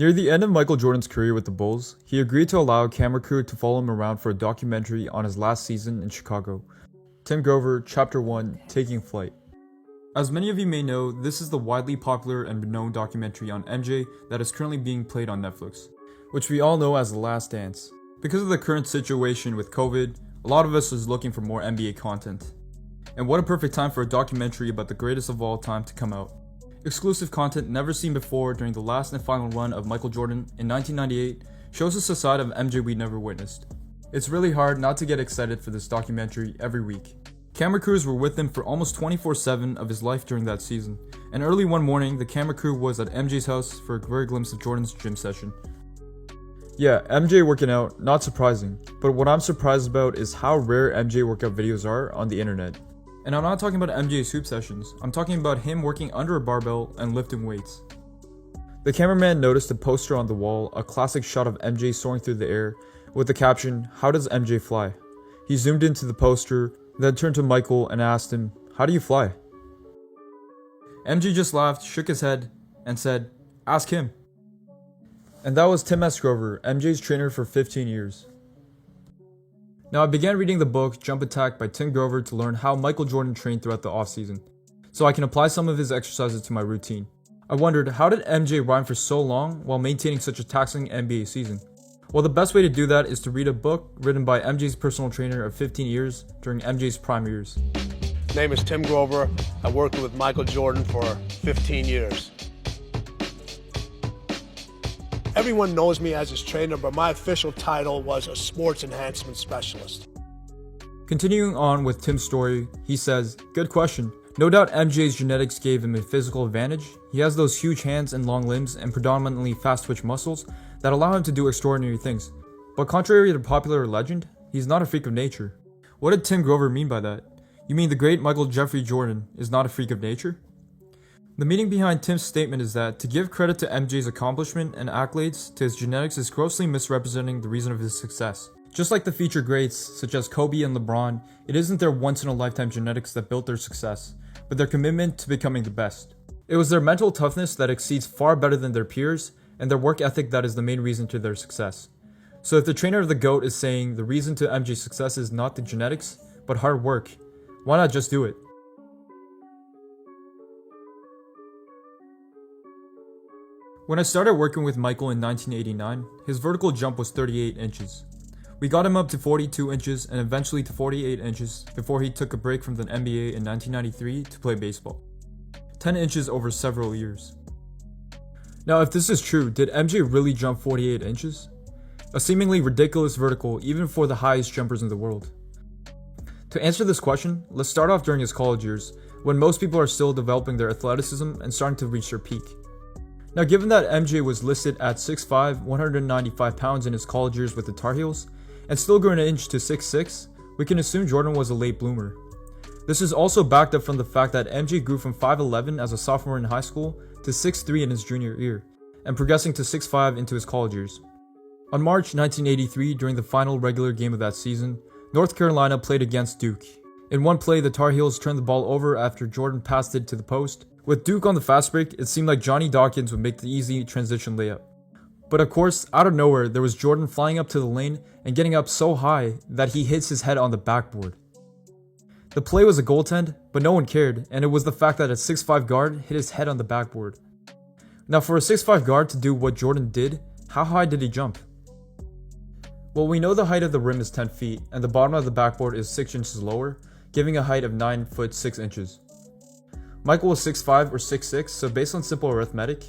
Near the end of Michael Jordan's career with the Bulls, he agreed to allow a camera crew to follow him around for a documentary on his last season in Chicago. Tim Grover, Chapter 1, Taking Flight. As many of you may know, this is the widely popular and renowned documentary on MJ that is currently being played on Netflix, which we all know as The Last Dance. Because of the current situation with COVID, a lot of us is looking for more NBA content. And what a perfect time for a documentary about the greatest of all time to come out. Exclusive content never seen before during the last and final run of Michael Jordan in 1998 shows us a side of MJ we never witnessed. It's really hard not to get excited for this documentary every week. Camera crews were with him for almost 24/7 of his life during that season, and early one morning the camera crew was at MJ's house for a rare glimpse of Jordan's gym session. Yeah, MJ working out, not surprising, but what I'm surprised about is how rare MJ workout videos are on the internet. And I'm not talking about MJ's hoop sessions, I'm talking about him working under a barbell and lifting weights. The cameraman noticed a poster on the wall, a classic shot of MJ soaring through the air, with the caption, "How does MJ fly?" He zoomed into the poster, then turned to Michael and asked him, "How do you fly?" MJ just laughed, shook his head, and said, "Ask him." And that was Tim S. Grover, MJ's trainer for 15 years. Now I began reading the book Jump Attack by Tim Grover to learn how Michael Jordan trained throughout the offseason, so I can apply some of his exercises to my routine. I wondered, how did MJ rhyme for so long while maintaining such a taxing NBA season? Well, the best way to do that is to read a book written by MJ's personal trainer of 15 years during MJ's prime years. My name is Tim Grover. I worked with Michael Jordan for 15 years. Everyone knows me as his trainer, but my official title was a sports enhancement specialist. Continuing on with Tim's story, he says, "Good question. No doubt MJ's genetics gave him a physical advantage. He has those huge hands and long limbs and predominantly fast twitch muscles that allow him to do extraordinary things. But contrary to popular legend, he's not a freak of nature." What did Tim Grover mean by that? You mean the great Michael Jeffrey Jordan is not a freak of nature? The meaning behind Tim's statement is that to give credit to MJ's accomplishment and accolades to his genetics is grossly misrepresenting the reason of his success. Just like the future greats, such as Kobe and LeBron, it isn't their once-in-a-lifetime genetics that built their success, but their commitment to becoming the best. It was their mental toughness that exceeds far better than their peers, and their work ethic that is the main reason to their success. So if the trainer of the GOAT is saying the reason to MJ's success is not the genetics, but hard work, why not just do it? When I started working with Michael in 1989, his vertical jump was 38 inches. We got him up to 42 inches and eventually to 48 inches before he took a break from the NBA in 1993 to play baseball. 10 inches over several years. Now if this is true, did MJ really jump 48 inches? A seemingly ridiculous vertical even for the highest jumpers in the world. To answer this question, let's start off during his college years, when most people are still developing their athleticism and starting to reach their peak. Now given that MJ was listed at 6'5", 195 pounds in his college years with the Tar Heels, and still grew an inch to 6'6", we can assume Jordan was a late bloomer. This is also backed up from the fact that MJ grew from 5'11" as a sophomore in high school to 6'3" in his junior year, and progressing to 6'5" into his college years. On March 1983, during the final regular game of that season, North Carolina played against Duke. In one play, the Tar Heels turned the ball over after Jordan passed it to the post. With Duke on the fast break, it seemed like Johnny Dawkins would make the easy transition layup. But of course, out of nowhere, there was Jordan flying up to the lane and getting up so high that he hits his head on the backboard. The play was a goaltend, but no one cared, and it was the fact that a 6'5" guard hit his head on the backboard. Now for a 6'5" guard to do what Jordan did, how high did he jump? Well, we know the height of the rim is 10 feet, and the bottom of the backboard is 6 inches lower, giving a height of 9 foot 6 inches. Michael was 6'5" or 6'6", so based on simple arithmetic,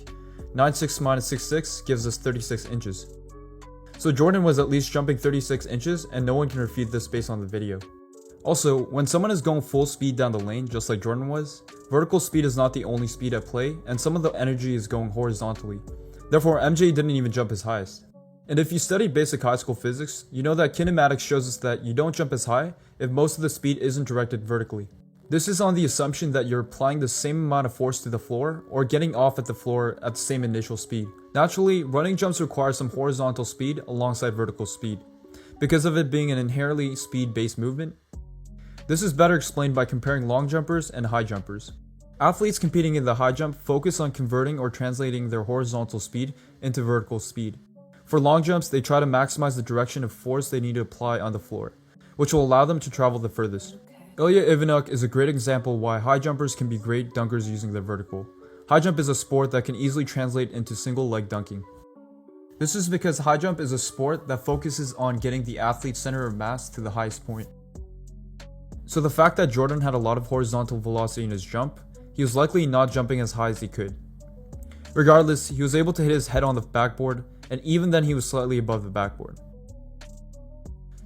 9'6" minus 6'6" gives us 36 inches. So Jordan was at least jumping 36 inches, and no one can refute this based on the video. Also, when someone is going full speed down the lane, just like Jordan was, vertical speed is not the only speed at play, and some of the energy is going horizontally. Therefore, MJ didn't even jump his highest. And if you study basic high school physics, you know that kinematics shows us that you don't jump as high if most of the speed isn't directed vertically. This is on the assumption that you're applying the same amount of force to the floor or getting off at the floor at the same initial speed. Naturally, running jumps require some horizontal speed alongside vertical speed, because of it being an inherently speed-based movement. This is better explained by comparing long jumpers and high jumpers. Athletes competing in the high jump focus on converting or translating their horizontal speed into vertical speed. For long jumps, they try to maximize the direction of force they need to apply on the floor, which will allow them to travel the furthest. Ilya Ivanuk is a great example why high jumpers can be great dunkers using their vertical. High jump is a sport that can easily translate into single leg dunking. This is because high jump is a sport that focuses on getting the athlete's center of mass to the highest point. So the fact that Jordan had a lot of horizontal velocity in his jump, he was likely not jumping as high as he could. Regardless, he was able to hit his head on the backboard, and even then he was slightly above the backboard.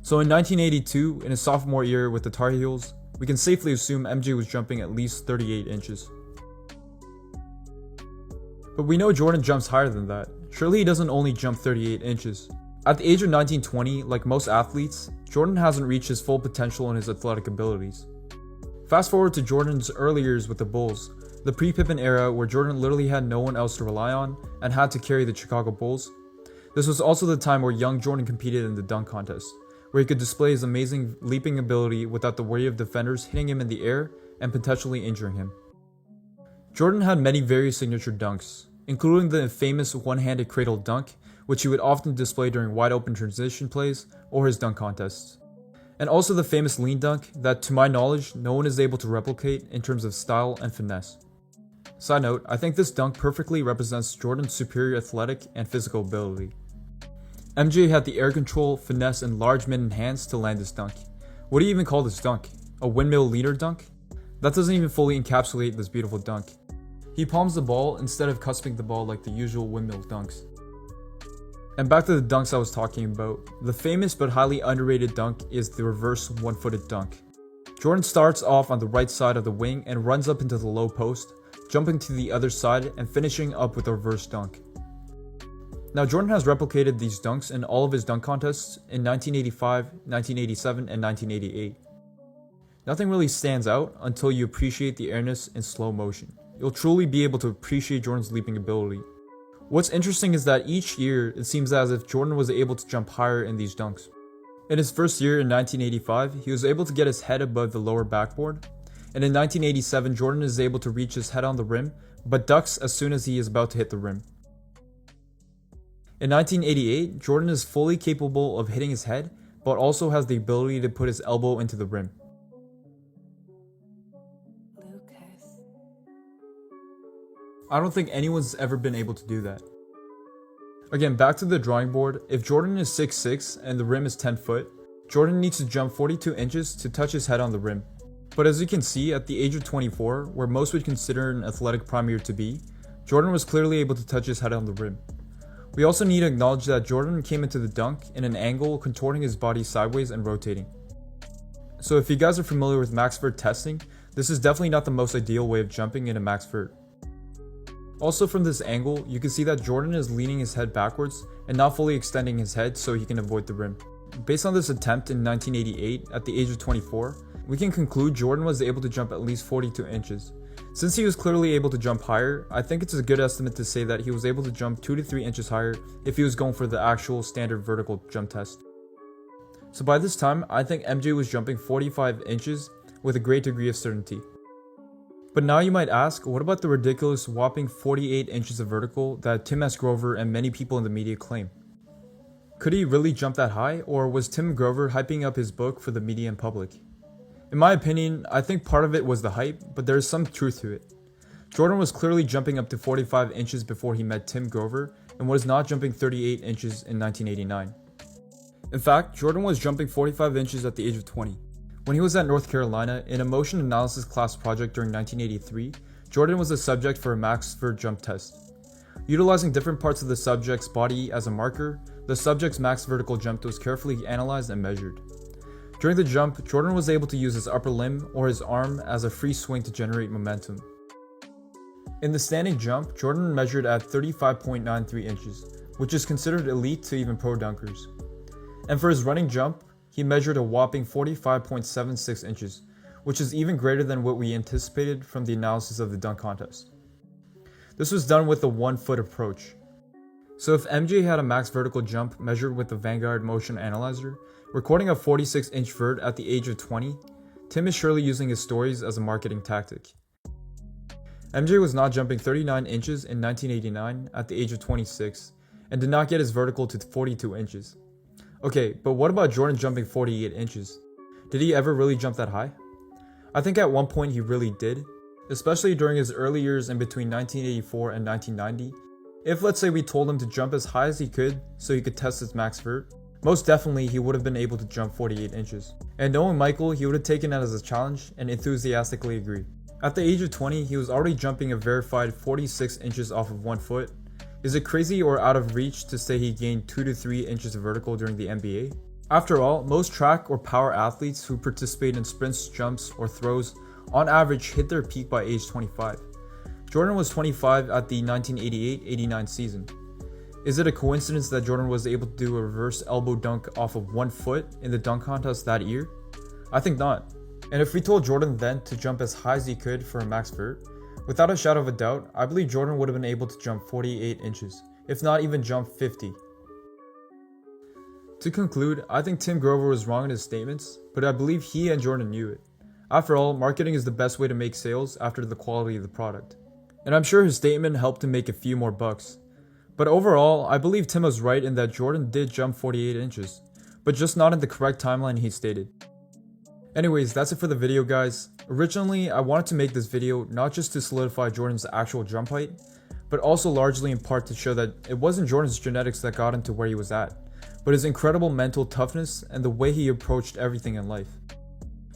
So in 1982, in his sophomore year with the Tar Heels, we can safely assume MJ was jumping at least 38 inches. But we know Jordan jumps higher than that. Surely he doesn't only jump 38 inches. At the age of 19-20, like most athletes, Jordan hasn't reached his full potential in his athletic abilities. Fast forward to Jordan's early years with the Bulls, the pre-Pippen era where Jordan literally had no one else to rely on and had to carry the Chicago Bulls. This was also the time where young Jordan competed in the dunk contest, where he could display his amazing leaping ability without the worry of defenders hitting him in the air and potentially injuring him. Jordan had many very signature dunks, including the famous one-handed cradle dunk, which he would often display during wide-open transition plays or his dunk contests. And also the famous lean dunk that, to my knowledge, no one is able to replicate in terms of style and finesse. Side note, I think this dunk perfectly represents Jordan's superior athletic and physical ability. MJ had the air control, finesse, and large mitten hands to land this dunk. What do you even call this dunk? A windmill leader dunk? That doesn't even fully encapsulate this beautiful dunk. He palms the ball instead of cusping the ball like the usual windmill dunks. And back to the dunks I was talking about. The famous but highly underrated dunk is the reverse one-footed dunk. Jordan starts off on the right side of the wing and runs up into the low post, jumping to the other side and finishing up with a reverse dunk. Now Jordan has replicated these dunks in all of his dunk contests in 1985, 1987, and 1988. Nothing really stands out until you appreciate the airness in slow motion. You'll truly be able to appreciate Jordan's leaping ability. What's interesting is that each year, it seems as if Jordan was able to jump higher in these dunks. In his first year in 1985, he was able to get his head above the lower backboard, and in 1987, Jordan is able to reach his head on the rim, but ducks as soon as he is about to hit the rim. In 1988, Jordan is fully capable of hitting his head, but also has the ability to put his elbow into the rim. I don't think anyone's ever been able to do that. Again, back to the drawing board, if Jordan is 6'6" and the rim is 10 foot, Jordan needs to jump 42 inches to touch his head on the rim. But as you can see, at the age of 24, where most would consider an athletic prime year to be, Jordan was clearly able to touch his head on the rim. We also need to acknowledge that Jordan came into the dunk in an angle contorting his body sideways and rotating. So if you guys are familiar with max vert testing, this is definitely not the most ideal way of jumping in a max vert. Also from this angle, you can see that Jordan is leaning his head backwards and not fully extending his head so he can avoid the rim. Based on this attempt in 1988 at the age of 24, we can conclude Jordan was able to jump at least 42 inches. Since he was clearly able to jump higher, I think it's a good estimate to say that he was able to jump 2 to 3 inches higher if he was going for the actual standard vertical jump test. So by this time, I think MJ was jumping 45 inches with a great degree of certainty. But now you might ask, what about the ridiculous whopping 48 inches of vertical that Tim S. Grover and many people in the media claim? Could he really jump that high, or was Tim Grover hyping up his book for the media and public? In my opinion, I think part of it was the hype, but there is some truth to it. Jordan was clearly jumping up to 45 inches before he met Tim Grover, and was not jumping 38 inches in 1989. In fact, Jordan was jumping 45 inches at the age of 20. When he was at North Carolina, in a motion analysis class project during 1983, Jordan was the subject for a max vert jump test. Utilizing different parts of the subject's body as a marker, the subject's max vertical jump was carefully analyzed and measured. During the jump, Jordan was able to use his upper limb or his arm as a free swing to generate momentum. In the standing jump, Jordan measured at 35.93 inches, which is considered elite to even pro dunkers. And for his running jump, he measured a whopping 45.76 inches, which is even greater than what we anticipated from the analysis of the dunk contest. This was done with the 1 foot approach. So if MJ had a max vertical jump measured with the Vanguard Motion Analyzer, recording a 46-inch vert at the age of 20, Tim is surely using his stories as a marketing tactic. MJ was not jumping 39 inches in 1989 at the age of 26 and did not get his vertical to 42 inches. Okay, but what about Jordan jumping 48 inches? Did he ever really jump that high? I think at one point he really did, especially during his early years in between 1984 and 1990. If let's say we told him to jump as high as he could so he could test his max vert, most definitely he would have been able to jump 48 inches. And knowing Michael, he would have taken that as a challenge and enthusiastically agreed. At the age of 20, he was already jumping a verified 46 inches off of 1 foot. Is it crazy or out of reach to say he gained 2 to 3 inches of vertical during the NBA? After all, most track or power athletes who participate in sprints, jumps, or throws on average hit their peak by age 25. Jordan was 25 at the 1988-89 season. Is it a coincidence that Jordan was able to do a reverse elbow dunk off of 1 foot in the dunk contest that year? I think not. And if we told Jordan then to jump as high as he could for a max vert, without a shadow of a doubt, I believe Jordan would have been able to jump 48 inches, if not even jump 50. To conclude, I think Tim Grover was wrong in his statements, but I believe he and Jordan knew it. After all, marketing is the best way to make sales after the quality of the product. And I'm sure his statement helped him make a few more bucks. But overall, I believe Tim was right in that Jordan did jump 48 inches, but just not in the correct timeline he stated. Anyways, that's it for the video, guys. Originally, I wanted to make this video not just to solidify Jordan's actual jump height, but also largely in part to show that it wasn't Jordan's genetics that got him to where he was at, but his incredible mental toughness and the way he approached everything in life.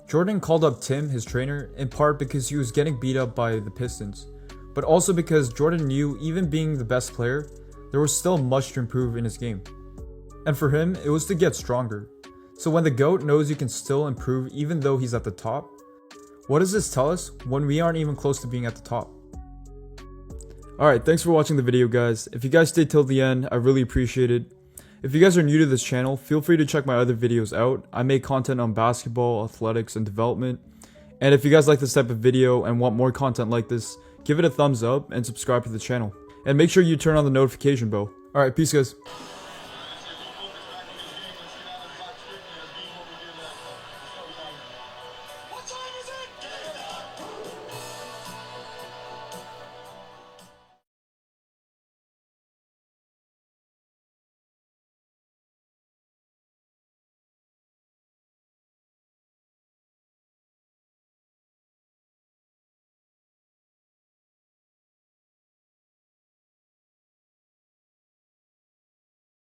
Jordan called up Tim, his trainer, in part because he was getting beat up by the Pistons, but also because Jordan knew even being the best player, there was still much to improve in his game. And for him, it was to get stronger. So when the GOAT knows you can still improve even though he's at the top, what does this tell us when we aren't even close to being at the top? Alright, thanks for watching the video, guys. If you guys stayed till the end, I really appreciate it. If you guys are new to this channel, feel free to check my other videos out. I make content on basketball, athletics, and development. And if you guys like this type of video and want more content like this, give it a thumbs up and subscribe to the channel. And make sure you turn on the notification bell. Alright, peace guys.